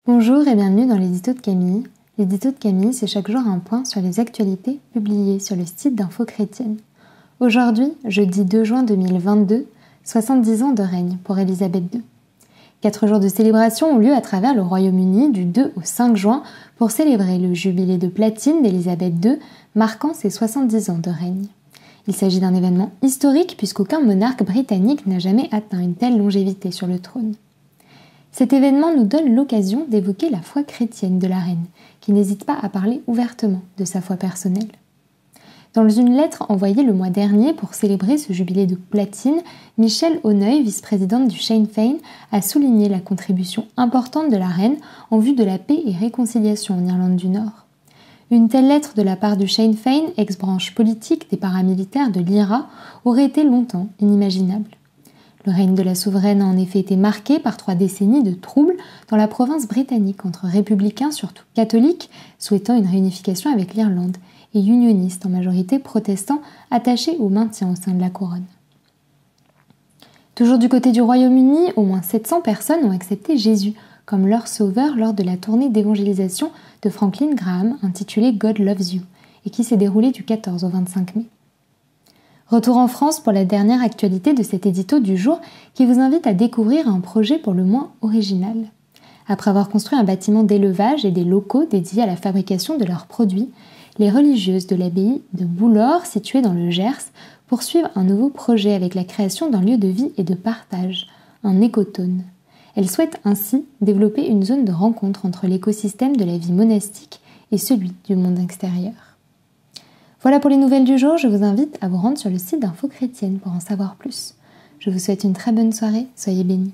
Bonjour et bienvenue dans l'édito de Camille. L'édito de Camille, c'est chaque jour un point sur les actualités publiées sur le site d'Info Chrétienne. Aujourd'hui, jeudi 2 juin 2022, 70 ans de règne pour Élisabeth II. 4 jours de célébration ont lieu à travers le Royaume-Uni du 2 au 5 juin pour célébrer le jubilé de platine d'Élisabeth II, marquant ses 70 ans de règne. Il s'agit d'un événement historique puisqu'aucun monarque britannique n'a jamais atteint une telle longévité sur le trône. Cet événement nous donne l'occasion d'évoquer la foi chrétienne de la reine, qui n'hésite pas à parler ouvertement de sa foi personnelle. Dans une lettre envoyée le mois dernier pour célébrer ce jubilé de platine, Michelle Honneuil, vice-présidente du Sinn Féin, a souligné la contribution importante de la reine en vue de la paix et réconciliation en Irlande du Nord. Une telle lettre de la part du Sinn Féin, ex-branche politique des paramilitaires de l'IRA, aurait été longtemps inimaginable. Le règne de la souveraine a en effet été marqué par 3 décennies de troubles dans la province britannique entre républicains, surtout catholiques, souhaitant une réunification avec l'Irlande, et unionistes en majorité protestants attachés au maintien au sein de la couronne. Toujours du côté du Royaume-Uni, au moins 700 personnes ont accepté Jésus comme leur sauveur lors de la tournée d'évangélisation de Franklin Graham intitulée God Loves You et qui s'est déroulée du 14 au 25 mai. Retour en France pour la dernière actualité de cet édito du jour qui vous invite à découvrir un projet pour le moins original. Après avoir construit un bâtiment d'élevage et des locaux dédiés à la fabrication de leurs produits, les religieuses de l'abbaye de Boulor, située dans le Gers, poursuivent un nouveau projet avec la création d'un lieu de vie et de partage, un écotone. Elles souhaitent ainsi développer une zone de rencontre entre l'écosystème de la vie monastique et celui du monde extérieur. Voilà pour les nouvelles du jour, je vous invite à vous rendre sur le site d'Info Chrétienne pour en savoir plus. Je vous souhaite une très bonne soirée, soyez bénis.